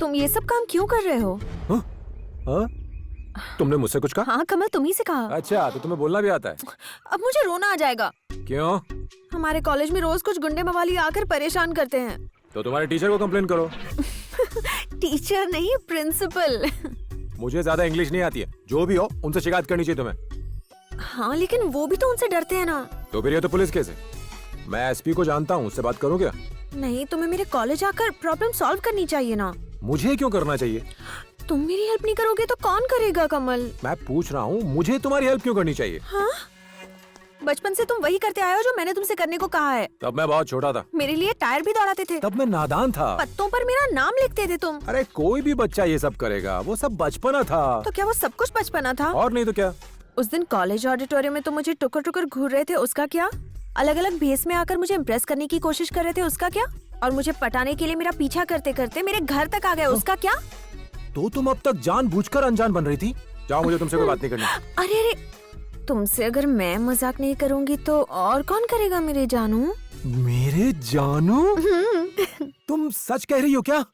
तुम ये सब काम क्यों कर रहे हो? हाँ? तुमने मुझसे कुछ कहा? हाँ कमल, तुम ही से कहा। अच्छा, तो तुम्हें बोलना भी आता है? अब मुझे रोना आ जाएगा। क्यों? हमारे कॉलेज में रोज कुछ गुंडे मवाली आकर परेशान करते हैं। तो तुम्हारे टीचर को कंप्लेन करो। टीचर नहीं, प्रिंसिपल। मुझे ज्यादा इंग्लिश नहीं आती है, जो भी हो उनसे शिकायत करनी चाहिए तुम्हें। हाँ लेकिन वो भी तो उनसे डरते हैं ना। तो फिर ये तो पुलिस केस है। मैं एसपी को जानता हूँ, उससे बात करूँ क्या? नहीं, तुम्हें मेरे कॉलेज आकर प्रॉब्लम सॉल्व करनी चाहिए ना। मुझे क्यों करना चाहिए? तुम मेरी हेल्प नहीं करोगे तो कौन करेगा कमल? मैं पूछ रहा हूँ, मुझे तुम्हारी हेल्प क्यों करनी चाहिए? हाँ? बचपन से तुम वही करते आए हो जो मैंने तुमसे करने को कहा है। तब मैं बहुत छोटा था। मेरे लिए टायर भी दौड़ाते थे। तब मैं नादान था। पत्तों पर मेरा नाम लिखते थे तुम। अरे कोई भी बच्चा ये सब करेगा, वो सब बचपना था। तो क्या वो सब कुछ बचपना था? और नहीं तो क्या। उस दिन कॉलेज ऑडिटोरियम में तुम मुझे टुकर टुकर घूर रहे थे, उसका क्या? अलग अलग भेस में आकर मुझे इम्प्रेस करने की कोशिश कर रहे थे, उसका क्या? और मुझे पटाने के लिए मेरा पीछा करते करते मेरे घर तक आ गए, उसका क्या? तो तुम अब तक जानबूझकर अनजान बन रही थी। जाओ, मुझे तुमसे कोई बात नहीं करनी। अरे अरे, तुमसे अगर मैं मजाक नहीं करूंगी तो और कौन करेगा मेरे जानू? मेरे जानू? तुम सच कह रही हो क्या?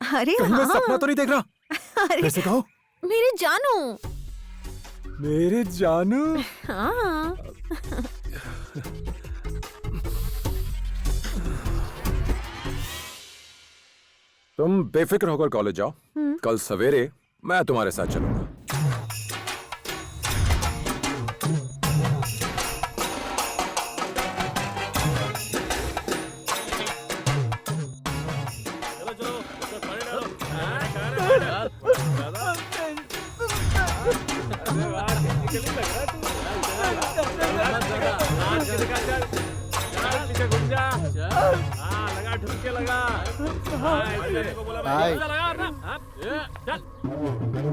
अरे कहीं मैं हाँ। सपना तो नहीं देख रहा? अरे कैसे कहो? मेरे जानू। मेरे जानू? हाँ। तुम बेफिक्र होकर कॉलेज जाओ। कल सवेरे मैं तुम्हारे साथ चलूंगा।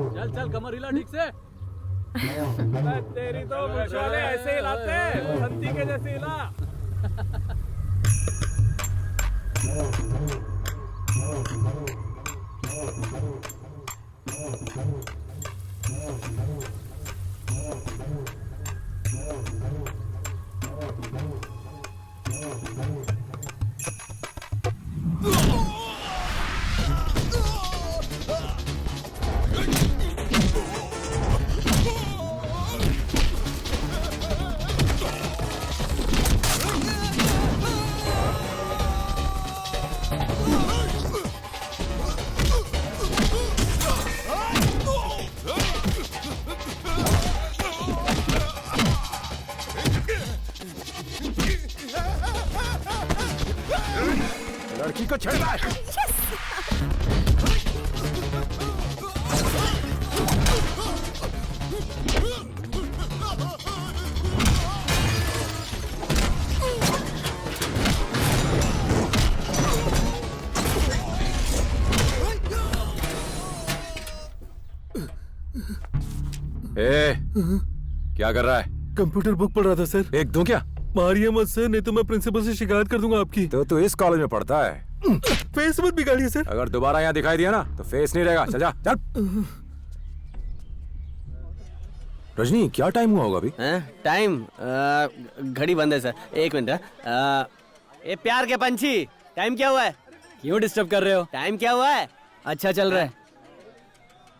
चल चल कमर हिला ठीक से। तेरी तो मुझवाले ऐसे हिलाते हैं, संती के जैसे हिला। लड़की को छेड़ा। क्या कर रहा है? कंप्यूटर बुक पढ़ रहा था सर। एक दूं क्या? मारिए मत सर, नहीं तो मैं प्रिंसिपल से शिकायत कर दूंगा आपकी। तो तू इस कॉलेज में पढ़ता है? फेस मत बिगाड़िए सर। अगर दोबारा यहाँ दिखाई दिया ना तो फेस नहीं रहेगा। चल जा, चल। रजनी, क्या टाइम हुआ होगा अभी? टाइम घड़ी बंद है सर, एक मिनट। ये प्यार के पंछी, टाइम क्या हुआ है? क्यों डिस्टर्ब कर रहे हो? टाइम क्या हुआ है? अच्छा चल रहा है।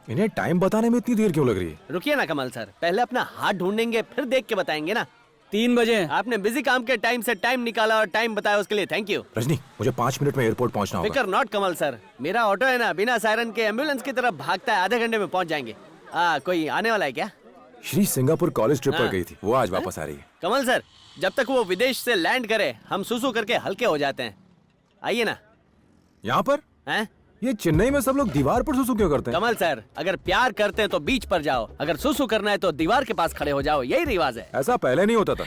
इन्हें टाइम बताने में इतनी देर क्यों लग रही है? रुकिए ना कमल सर, पहले अपना हाथ ढूंढेंगे फिर देख के बताएंगे ना। 3 बजे। आपने बिजी काम के टाइम से टाइम निकाला और टाइम बताया, उसके लिए थैंक यू। रजनी, मुझे 5 मिनट में एयरपोर्ट पहुंचना होगा। फिकर नॉट कमल सर, मेरा ऑटो है ना, बिना सायरन के एम्बुलेंस की तरफ भागता है, आधे घंटे में पहुंच जाएंगे। कोई आने वाला है क्या? श्री सिंगापुर कॉलेज ट्रिप पर गई थी, वो आज वापस आ रही है। कमल सर, जब तक वो विदेश से लैंड करे हम सुसु करके हल्के हो जाते हैं। आइए ना। यहाँ पर? हैं? ये चेन्नई में सब लोग दीवार पर सुसु क्यों करते हैं? कमल सर, अगर प्यार करते हैं तो बीच पर जाओ, अगर सुसु करना है तो दीवार के पास खड़े हो जाओ, यही रिवाज है। ऐसा पहले नहीं होता था।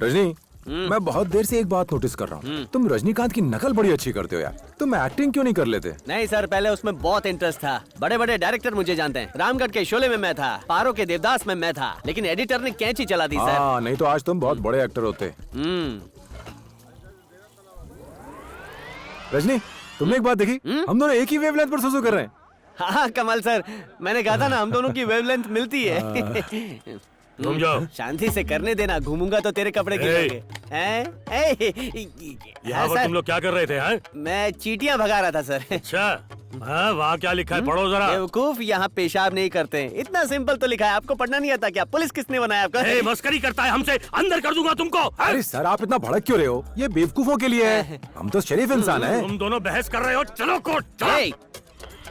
रजनी, मैं बहुत देर से एक बात नोटिस कर रहा हूँ, तुम रजनीकांत की नकल बड़ी अच्छी करते हो यार। तुम एक्टिंग क्यों नहीं कर लेते? नहीं सर, पहले उसमें बहुत इंटरेस्ट था। बड़े बड़े डायरेक्टर मुझे जानते हैं। रामगढ़ के शोले में मैं था, पारो के देवदास में मैं था, लेकिन एडिटर ने कैंची चला दी सर। हाँ, नहीं तो आज तुम बहुत बड़े एक्टर होते। रजनी, तुमने एक बात देखी? हम दोनों एक ही वेवलेंथ पर सुसु कर रहे हैं। हाँ कमल सर, मैंने कहा था ना हम दोनों की वेवलेंथ मिलती है। तुम जाओ। शांति से करने देना, घूमूंगा तो तेरे कपड़े गिरेंगे। यहाँ पर तुम लोग क्या कर रहे थे? हैं? मैं चींटियां भगा रहा था सर। अच्छा, हाँ, वहाँ क्या लिखा है? पढ़ो जरा। बेवकूफ, यहाँ पेशाब नहीं करते। इतना सिंपल तो लिखा है, आपको पढ़ना नहीं आता क्या? पुलिस किसने बनाया आपको? ए, मस्करी करता है हमसे, अंदर कर दूंगा तुमको। अरे सर, आप इतना भड़क क्यों रहे हो? ये बेवकूफों के लिए है, हम तो शरीफ इंसान हैं। तुम दोनों बहस कर रहे हो, चलो कोर्ट चलो। ए,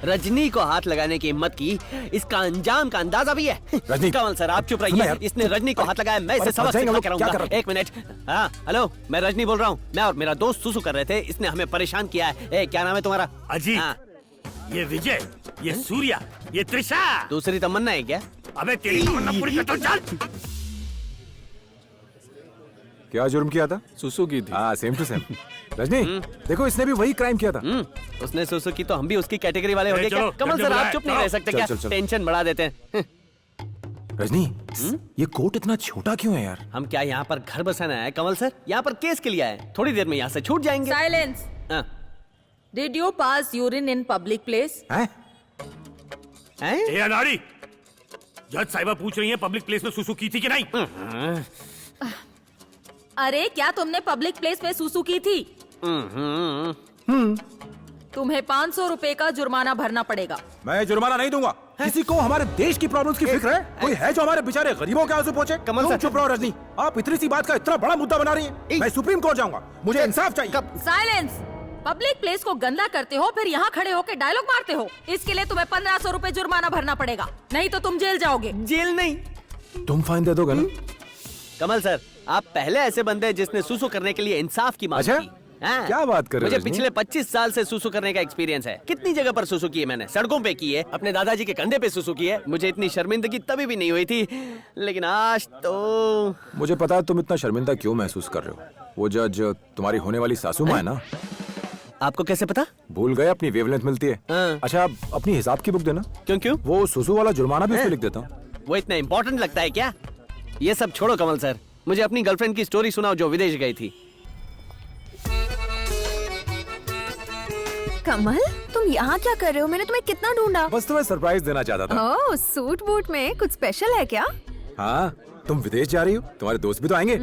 रजनी को हाथ लगाने की हिम्मत की, इसका अंजाम का अंदाजा भी है। रजनी, कमल सर आप चुप सुनो रहिए, यार। इसने रजनी को हाथ लगाया, मैं इसे अरे, सबक फंसाएंगे सिखा लोग, के क्या रहूंगा। कर रहे हो? एक मिनट। हाँ हेलो, मैं रजनी बोल रहा हूँ। मैं और मेरा दोस्त सुसु कर रहे थे, इसने हमें परेशान किया है। ए, क्या नाम है तुम्हारा? अजीत, हाँ, ये विजय, ये सूर्या, ये त्रिशा। दूसरी तमन्ना है क्या? अबे तेरी तमन्ना पूरी कर तो चल। क्या जुर्म किया था? सुसु की थी। हाँ, सेम टू सेम। रजनी, देखो इसने भी वही क्राइम किया था। उसने सुसु की तो हम भी उसकी कैटेगरी वाले हो ए, गए क्या? चलो, कमल जल्दी सर आप बुलाए, चुप नहीं चलो। रह सकते चल, क्या? चल, चल। टेंशन बढ़ा देते हैं। रजनी, ये कोट इतना छोटा क्यों है यार? हम क्या यहाँ पर घर बसाना है कमल सर? यहाँ पर केस के लिए आए, थोड़ी देर में यहाँ से छूट जाएंगे। Silence. हाँ। Did you pass urine in public place? हैं? हैं? ए अनाड़ी, जज साहिबा पूछ रही है पब्लिक प्लेस में सुसु की थी कि नहीं? अरे क्या तुमने पब्लिक प्लेस में सुसु की थी? तुम्हें 500 रुपए का जुर्माना भरना पड़ेगा। मैं जुर्माना नहीं दूंगा। किसी को हमारे देश की प्रॉब्लम्स की फिक्र है? कोई है जो हमारे बेचारे गरीबों के आंसू पोंछे? कमल तुम सर। चुप रहो रजनी। आप इतनी सी बात का इतना बड़ा मुद्दा बना रही हैं। मैं सुप्रीम कोर्ट जाऊंगा, मुझे इंसाफ चाहिए। साइलेंस। पब्लिक प्लेस को गंदा करते हो, फिर यहाँ खड़े होकर डायलॉग मारते हो। इसके लिए तुम्हें 1500 रुपए जुर्माना भरना पड़ेगा, नहीं तो तुम जेल जाओगे। जेल नहीं। तुम फाइन दे दोगे ना? कमल सर, आप पहले ऐसे बंदे हैं जिसने सुसु करने के लिए इंसाफ की मांग अच्छा? की। हाँ। क्या बात कर रहे हो मुझे रजनी? पिछले 25 साल से सुसु करने का एक्सपीरियंस है। कितनी जगह पर सुसु की है मैंने, सड़कों पे की है, अपने दादाजी के कंधे पे सुसु की है। मुझे इतनी शर्मिंदगी तभी भी नहीं हुई थी, लेकिन आज तो मुझे पता है तुम इतना शर्मिंदा क्यों महसूस कर रहे हो। वो जज तुम्हारी होने वाली सासू माँ है ना? आपको कैसे पता? भूल गए अपनी वेवलेंथ मिलती है। हाँ। अच्छा, अपनी हिसाब की बुक देना। क्यों? वो सुसु वाला जुर्माना भी उसमें लिख देता हूँ। वो इतना इम्पोर्टेंट लगता है क्या? ये सब छोड़ो कमल सर, मुझे अपनी गर्लफ्रेंड की स्टोरी सुनाओ जो विदेश गई थी। कमल, तुम यहाँ क्या कर रहे हो? मैंने तुम्हें कितना ढूंढा। बस तुम्हें सरप्राइज देना चाहता था। ओह, सूट बूट में कुछ स्पेशल है क्या? हाँ, तुम विदेश जा रही हो, तुम्हारे दोस्त भी तो आएंगे।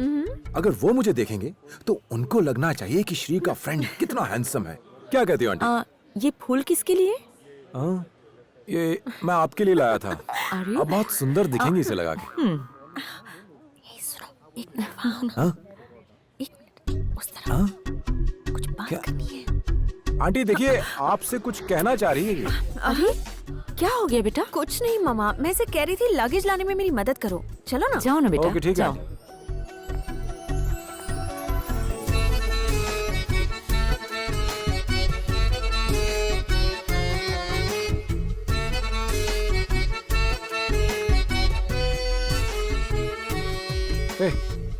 अगर वो मुझे देखेंगे तो उनको लगना चाहिए कि श्री का फ्रेंड कितना हैंडसम है। क्या कहती हो आंटी? ये फूल किसके लिए? हाँ, ये मैं आपके लिए लाया था। अब बहुत सुंदर दिखेंगी इसे लगा के। एक मिनट, हाँ? उस तरफ हाँ? कुछ बात क्या? करनी है। आंटी देखिए, आपसे कुछ कहना चाह रही है ये। अरे क्या हो गया बेटा? कुछ नहीं मामा, मैं इसे कह रही थी लगेज लाने में मेरी मदद करो। चलो ना। जाओ ना बेटा। ओके, ठीक है। जाओ। ए,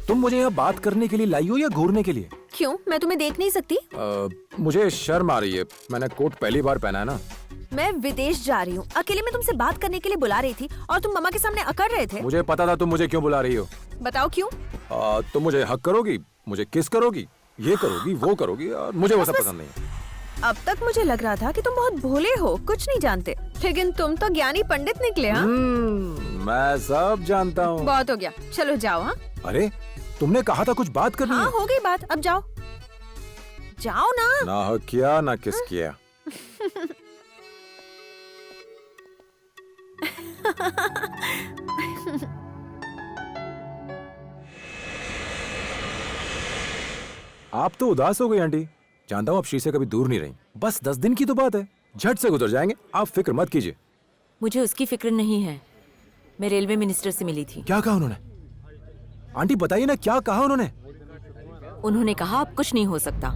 तुम मुझे यहाँ बात करने के लिए लाई हो या घूरने के लिए? क्यों, मैं तुम्हें देख नहीं सकती? मुझे शर्म आ रही है, मैंने कोट पहली बार पहना है ना। मैं विदेश जा रही हूँ, अकेले में तुमसे बात करने के लिए बुला रही थी और तुम मम्मा के सामने अकड़ रहे थे। मुझे पता था तुम मुझे क्यों बुला रही हो। बताओ क्यों? तुम मुझे हक करोगी, मुझे किस करोगी, ये करोगी, वो करोगी, और मुझे वो सब पसंद नहीं है। अब तक मुझे लग रहा था कि तुम बहुत भोले हो, कुछ नहीं जानते, लेकिन तुम तो ज्ञानी पंडित निकले। हाँ, मैं सब जानता हूँ। बहुत हो गया, चलो जाओ। हाँ अरे, तुमने कहा था कुछ बात करनी हाँ, है। हो गई बात, अब जाओ। जाओ ना। ना हक किया ना किस किया। आप तो उदास हो गई आंटी। जानता हूँ आप श्री से कभी दूर नहीं रही। बस 10 दिन की तो बात है, झट से गुजर जाएंगे, आप फिक्र मत कीजिए। मुझे उसकी फिक्र नहीं है। मैं रेलवे मिनिस्टर से मिली थी। क्या कहा उन्होंने? आंटी बताइए ना, क्या कहा उन्होंने? उन्होंने कहा अब कुछ नहीं हो सकता।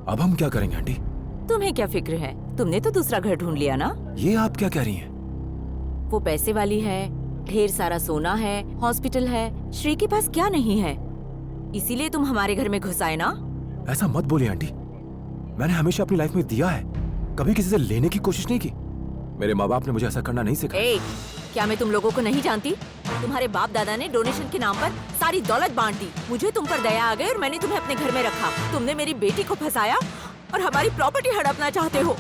अब हम क्या करेंगे आंटी? तुम्हें क्या फिक्र है? तुमने तो दूसरा घर ढूंढ लिया ना। ये आप क्या कह रही हैं? वो पैसे वाली है, ढेर सारा सोना है, हॉस्पिटल है। श्री के पास क्या नहीं है? इसीलिए तुम हमारे घर में घुस आए ना। ऐसा मत बोलिए आंटी, मैंने हमेशा अपनी लाइफ में दिया है, कभी किसी से लेने की कोशिश नहीं की। मेरे माँ बाप ने मुझे ऐसा करना नहीं सिखाया। क्या मैं तुम लोगों को नहीं जानती? तुम्हारे बाप दादा ने डोनेशन के नाम पर सारी दौलत बांट दी। मुझे तुम पर दया आ गई और मैंने तुम्हें अपने घर में रखा। तुमने मेरी बेटी को फंसाया और हमारी प्रॉपर्टी हड़पना चाहते हो।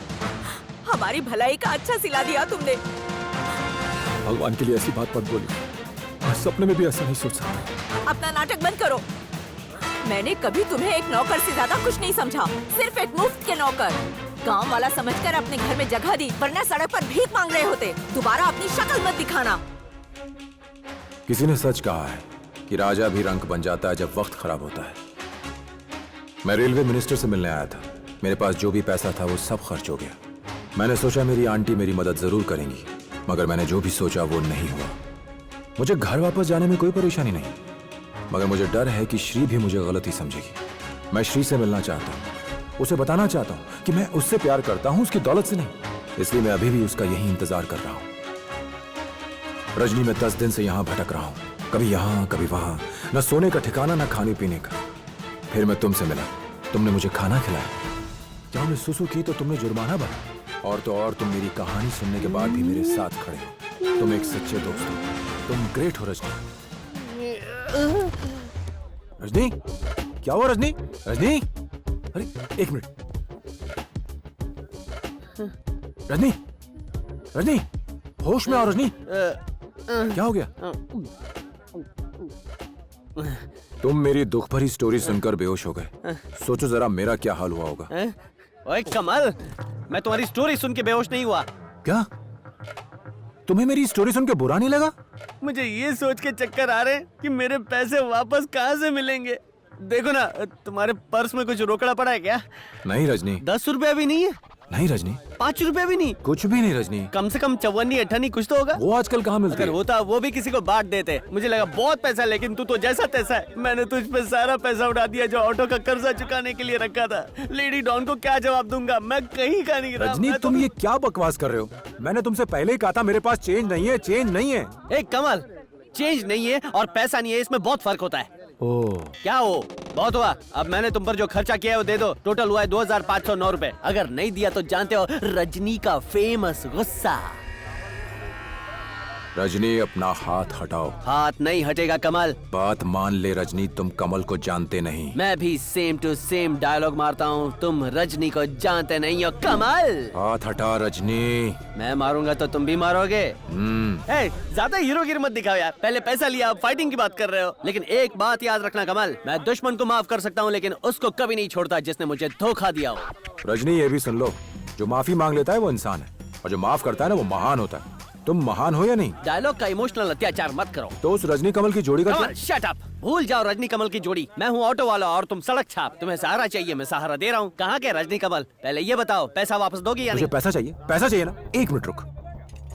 हमारी भलाई का अच्छा सिला दिया तुमने। भगवान के लिए ऐसी बात मत बोलिए। मैं सपने में भी ऐसा नहीं सोच सकता। अपना नाटक बंद करो। मैंने कभी तुम्हें एक नौकर से ज्यादा कुछ नहीं समझा, सिर्फ एक मुफ्त के नौकर। गांव वाला समझकर अपने घर में जगह दी, वरना सड़क पर भीख मांग रहे होते। दोबारा अपनी शक्ल मत दिखाना। किसी ने सच कहा है कि राजा भी रंक बन जाता है जब वक्त खराब होता है। मैं रेलवे मिनिस्टर से मिलने आया था। मेरे पास जो भी पैसा था वो सब खर्च हो गया। मैंने सोचा मेरी आंटी मेरी मदद जरूर करेंगी, मगर मैंने जो भी सोचा वो नहीं हुआ। मुझे घर वापस जाने में कोई परेशानी नहीं, मगर मुझे डर है कि श्री भी मुझे गलत ही समझेगी। मैं श्री से मिलना चाहता हूँ, उसे बताना चाहता हूँ कि मैं उससे प्यार करता हूँ, उसकी दौलत से नहीं। इसलिए मैं अभी भी उसका यही इंतजार कर रहा हूँ। रजनी, मैं 10 दिन से यहाँ भटक रहा हूँ, कभी यहाँ कभी वहाँ, न सोने का ठिकाना न खाने पीने का। फिर मैं तुमसे मिला, तुमने मुझे खाना खिलाया। जब हमने सुसु की तो तुमने जुर्माना भरा, और तो और तुम मेरी कहानी सुनने के बाद भी मेरे साथ खड़े हो। तुम एक सच्चे दोस्त हो, तुम ग्रेट हो रजनी। रजनी, क्या हुआ रजनी? रजनी, अरे एक मिनट। रजनी, रजनी, होश में आओ रजनी। क्या हो गया? तुम मेरी दुख भरी स्टोरी सुनकर बेहोश हो गए। सोचो जरा मेरा क्या हाल हुआ होगा। ओए कमल, मैं तुम्हारी स्टोरी सुन के बेहोश नहीं हुआ। क्या तुम्हें मेरी स्टोरी सुन के बुरा नहीं लगा? मुझे ये सोच के चक्कर आ रहे हैं कि मेरे पैसे वापस कहाँ से मिलेंगे। देखो ना, तुम्हारे पर्स में कुछ रोकड़ा पड़ा है क्या? नहीं रजनी। 10 रुपया भी नहीं है? नहीं रजनी। 5 रुपया भी नहीं? कुछ भी नहीं रजनी। कम से कम 54 58 कुछ तो होगा। वो आजकल कहाँ मिलती अगर है? होता वो भी किसी को बांट देते। मुझे लगा बहुत पैसा है, लेकिन तू तो जैसा तैसा है। मैंने तुझ पे सारा पैसा उड़ा दिया जो ऑटो का कर्जा चुकाने के लिए रखा था। लेडी डॉन को क्या जवाब दूंगा? मैं कहीं का नहीं रहा। रजनी, तुम ये क्या बकवास कर रहे हो? मैंने तुमसे पहले ही कहा था मेरे पास चेंज नहीं है, चेंज नहीं है। एक कमल, चेंज नहीं है और पैसा नहीं है, इसमें बहुत फर्क होता है। ओह, क्या हो? बहुत हुआ। अब मैंने तुम पर जो खर्चा किया है वो दे दो। टोटल हुआ है 2509 रुपए। अगर नहीं दिया तो जानते हो रजनी का फेमस गुस्सा। रजनी, अपना हाथ हटाओ। हाथ नहीं हटेगा कमल। बात मान ले रजनी, तुम कमल को जानते नहीं। मैं भी सेम टू सेम डायलॉग मारता हूँ। तुम रजनी को जानते नहीं हो कमल। हाथ हटा रजनी। मैं मारूंगा तो तुम भी मारोगे। ज्यादा हीरोगिरी मत दिखाओ यार। पहले पैसा लिया, अब फाइटिंग की बात कर रहे हो। लेकिन एक बात याद रखना कमल, मैं दुश्मन को माफ कर सकता हूँ, लेकिन उसको कभी नहीं छोड़ता जिसने मुझे धोखा दिया हो। रजनी, ये भी सुन लो, जो माफी मांग लेता है वो इंसान है, और जो माफ करता है ना वो महान होता है। तुम महान हो या नहीं? डायलॉग का इमोशनल अत्याचार मत करो। तो उस रजनी कमल की जोड़ी का कमल शट अप। भूल जाओ रजनी कमल की जोड़ी। मैं हूँ ऑटो वाला और तुम सड़क छाप। तुम्हें सहारा चाहिए, मैं सहारा दे रहा हूँ। कहाँ के रजनी कमल? पहले ये बताओ, पैसा वापस दोगी या मुझे नहीं? पैसा चाहिए, पैसा चाहिए ना। एक मिनट रुक।